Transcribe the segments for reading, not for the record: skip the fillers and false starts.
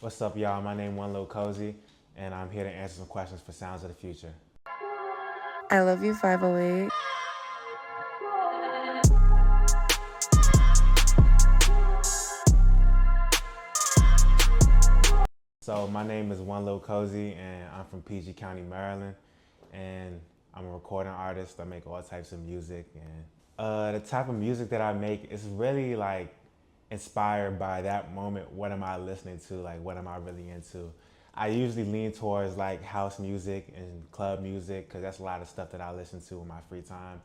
What's up, y'all? My name is 1lilcozy, and I'm here to answer some questions for Sounds of the Future. I love you, 508. So my name is 1lilcozy, and I'm from PG County, Maryland, and I'm a recording artist. I make all types of music, and the type of music that I make is really like inspired by that moment. What am I listening to? Like, what am I really into? I usually lean towards like house music and club music because that's a lot of stuff that I listen to in my free time.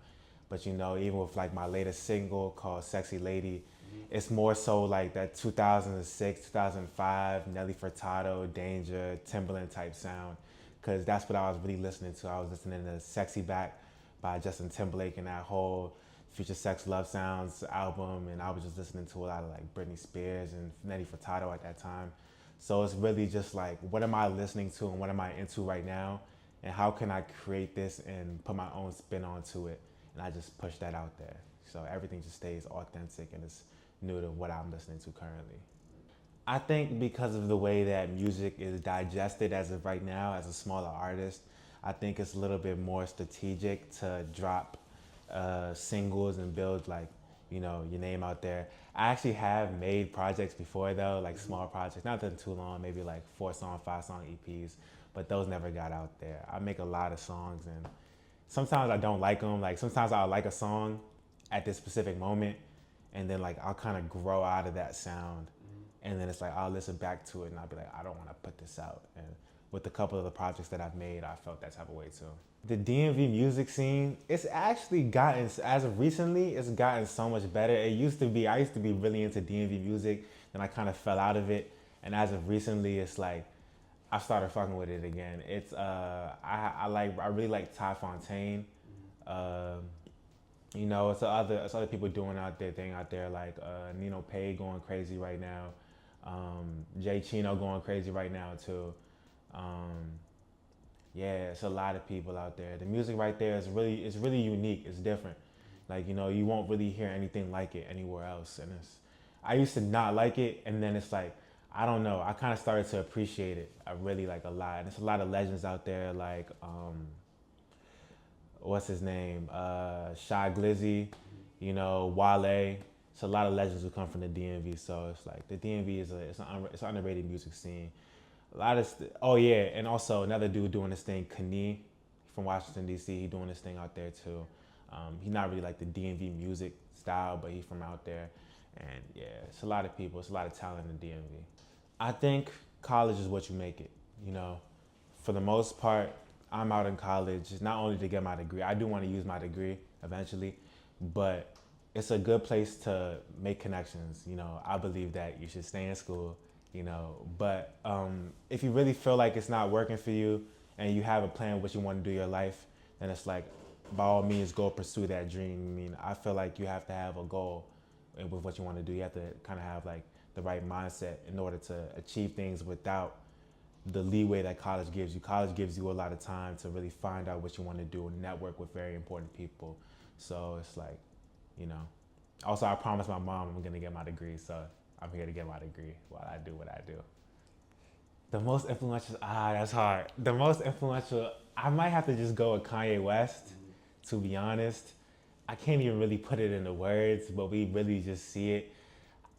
But you know, even with like my latest single called Sexy Lady, it's more so like that 2006, 2005 Nelly Furtado, Danger, Timberland type sound. Cause that's what I was really listening to. I was listening to Sexy Back by Justin Timberlake and that whole Future Sex Love Sounds album. And I was just listening to a lot of like Britney Spears and Nelly Furtado at that time. So it's really just like, what am I listening to and what am I into right now? And how can I create this and put my own spin onto it? And I just push that out there. So everything just stays authentic and it's new to what I'm listening to currently. I think because of the way that music is digested as of right now, as a smaller artist, I think it's a little bit more strategic to drop singles and build like, you know, your name out there. I actually have made projects before though, like small projects, not too long, maybe like 4-song, 5-song EPs, but those never got out there. I make a lot of songs and sometimes I don't like them. Like sometimes I'll like a song at this specific moment, and then like I'll kind of grow out of that sound, and then it's like I'll listen back to it and I'll be like, I don't want to put this out. And with a couple of the projects that I've made, I felt that type of way too. The DMV music scene, it's actually gotten, as of recently, it's gotten so much better. It used to be, I used to be really into DMV music, then I kind of fell out of it. And as of recently, it's like, I started fucking with it again. It's I really like Ty Fontaine. Um, you know, it's other people doing out there thing out there like Nino Pay going crazy right now. Jay Chino going crazy right now too. Um, yeah, it's a lot of people out there. The music right there is really unique. It's different. Like, you know, you won't really hear anything like it anywhere else. And it's I used to not like it, and then it's like I don't know. I kind of started to appreciate it. I really like a lot. And there's a lot of legends out there like what's his name? Shy Glizzy, you know, Wale. It's a lot of legends who come from the DMV. So it's like the DMV is it's an underrated music scene. A lot of oh yeah, and also another dude doing this thing, Kanye from Washington D.C. He doing this thing out there too. He's not really like the DMV music style, but he's from out there. And yeah, it's a lot of people. It's a lot of talent in the DMV. I think college is what you make it. You know, for the most part, I'm out in college not only to get my degree. I do want to use my degree eventually, but it's a good place to make connections. You know, I believe that you should stay in school. You know, but if you really feel like it's not working for you and you have a plan what you want to do in your life, then it's like by all means go pursue that dream. I mean, I feel like you have to have a goal with what you want to do. You have to kind of have like the right mindset in order to achieve things without the leeway that college gives you. College gives you a lot of time to really find out what you want to do and network with very important people. So it's like, you know. Also, I promised my mom I'm gonna get my degree, so I'm here to get my degree while I do what I do. The most influential, that's hard. The most influential, I might have to just go with Kanye West, to be honest. I can't even really put it into words, but we really just see it.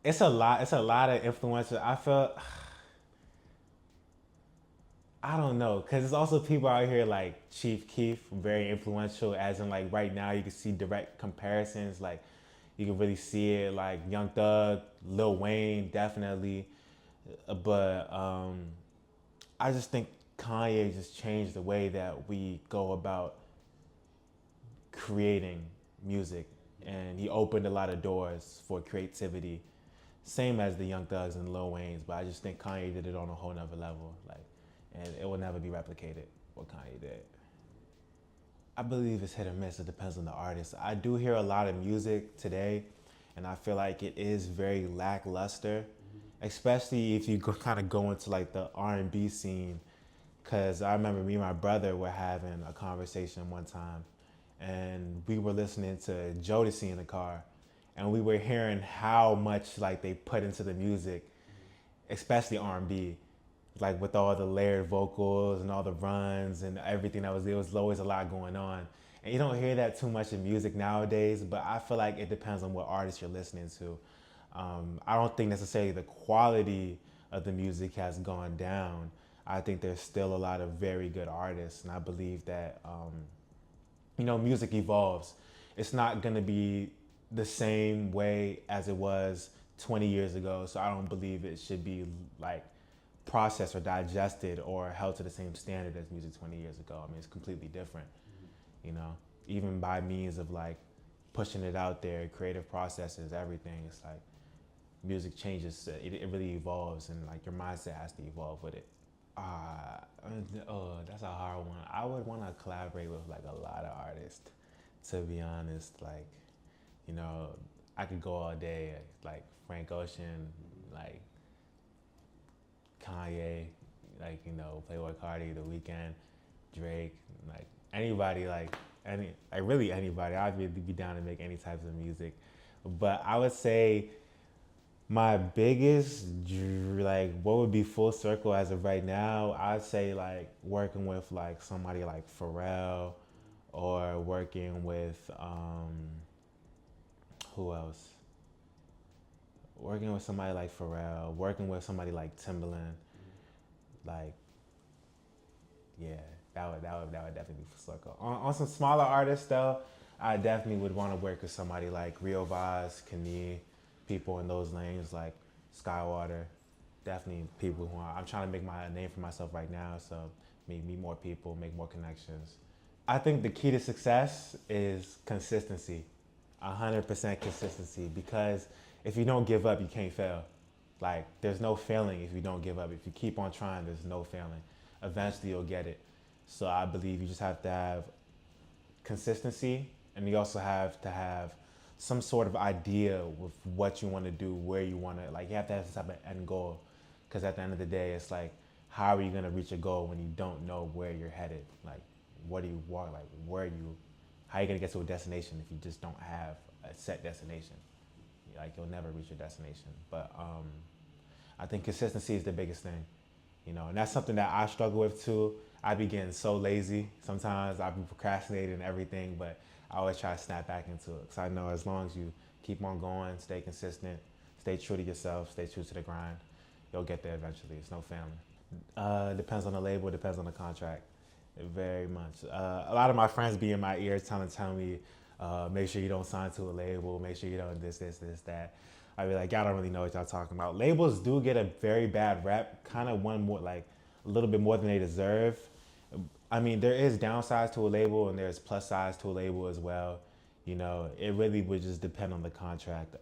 It's a lot of influential. I feel, I don't know, because there's also people out here like Chief Keef, very influential, as in like right now you can see direct comparisons. Like you can really see it, like Young Thug, Lil Wayne, definitely. But I just think Kanye just changed the way that we go about creating music, and he opened a lot of doors for creativity. Same as the Young Thugs and Lil Wayne's, but I just think Kanye did it on a whole nother level. Like, and it will never be replicated what Kanye did. I believe it's hit or miss. It depends on the artist. I do hear a lot of music today, and I feel like it is very lackluster, especially if you kind of go into like the R&B scene. Cause I remember me and my brother were having a conversation one time, and we were listening to Jodeci in the car, and we were hearing how much like they put into the music, especially R&B, like with all the layered vocals and all the runs and everything there was always a lot going on. And you don't hear that too much in music nowadays, but I feel like it depends on what artist you're listening to. I don't think necessarily the quality of the music has gone down. I think there's still a lot of very good artists, and I believe that music evolves. It's not gonna be the same way as it was 20 years ago. So I don't believe it should be like processed or digested or held to the same standard as music 20 years ago. I mean, it's completely different, even by means of like pushing it out there, creative processes, everything. It's like music changes, it really evolves, and like your mindset has to evolve with it. That's a hard one. I would want to collaborate with like a lot of artists, to be honest. Like, you know, I could go all day, like Frank Ocean, like Kanye, like, Playboy Cardi, The Weeknd, Drake, like anybody, really anybody. I'd really be down to make any types of music. But I would say my biggest, like, what would be full circle as of right now, I'd say like working with like somebody like Pharrell, or working with, who else? Working with somebody like Pharrell, working with somebody like Timbaland, like, yeah, that would definitely be full circle. On some smaller artists though, I definitely would want to work with somebody like Rio Vaz, Kanye, people in those lanes like Skywater. Definitely people who I'm trying to make my name for myself right now. So meet more people, make more connections. I think the key to success is consistency, 100% consistency. Because if you don't give up, you can't fail. Like, there's no failing if you don't give up. If you keep on trying, there's no failing. Eventually, you'll get it. So I believe you just have to have consistency, and you also have to have some sort of idea with what you want to do, where you want to, like, you have to have some type of end goal. Because at the end of the day, it's like, how are you going to reach a goal when you don't know where you're headed? Like, what do you want? Like, how are you going to get to a destination if you just don't have a set destination? Like, you'll never reach your destination. But I think consistency is the biggest thing, and that's something that I struggle with too. I be getting so lazy. Sometimes I be procrastinating and everything, but I always try to snap back into it. Because I know as long as you keep on going, stay consistent, stay true to yourself, stay true to the grind, you'll get there eventually. It's no failing. Depends on the label, depends on the contract. Very much. A lot of my friends be in my ear telling me, make sure you don't sign to a label, make sure you don't this, that. I be like, y'all don't really know what y'all talking about. Labels do get a very bad rep, kind of one more, like a little bit more than they deserve. I mean, there is downsides to a label and there's plus sides to a label as well. It really would just depend on the contract.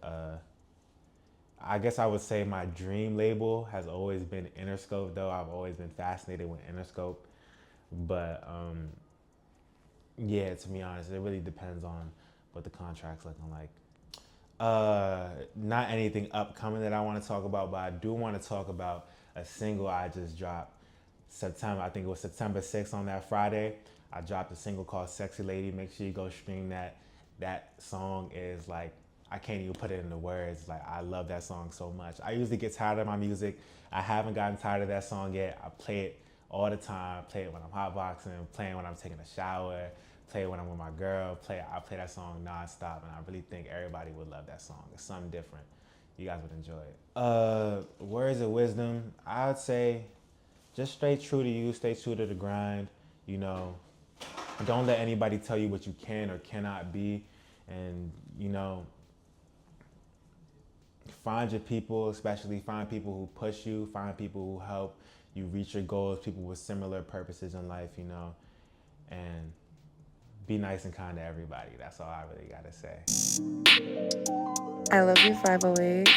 I guess I would say my dream label has always been Interscope, though. I've always been fascinated with Interscope. But yeah, to be honest, it really depends on what the contract's looking like. Not anything upcoming that I want to talk about, but I do want to talk about a single I just dropped. I think it was September 6th on that Friday. I dropped a single called Sexy Lady. Make sure you go stream that. That song is like, I can't even put it into words. Like, I love that song so much. I usually get tired of my music. I haven't gotten tired of that song yet. I play it all the time. Play it when I'm hotboxing, playing when I'm taking a shower, play it when I'm with my girl. I play that song nonstop, and I really think everybody would love that song. It's something different. You guys would enjoy it. Words of wisdom, I would say just stay true to you, stay true to the grind. Don't let anybody tell you what you can or cannot be. And, find your people, especially find people who push you, find people who help you reach your goals, people with similar purposes in life, and be nice and kind to everybody. That's all I really gotta say. I love you, 508.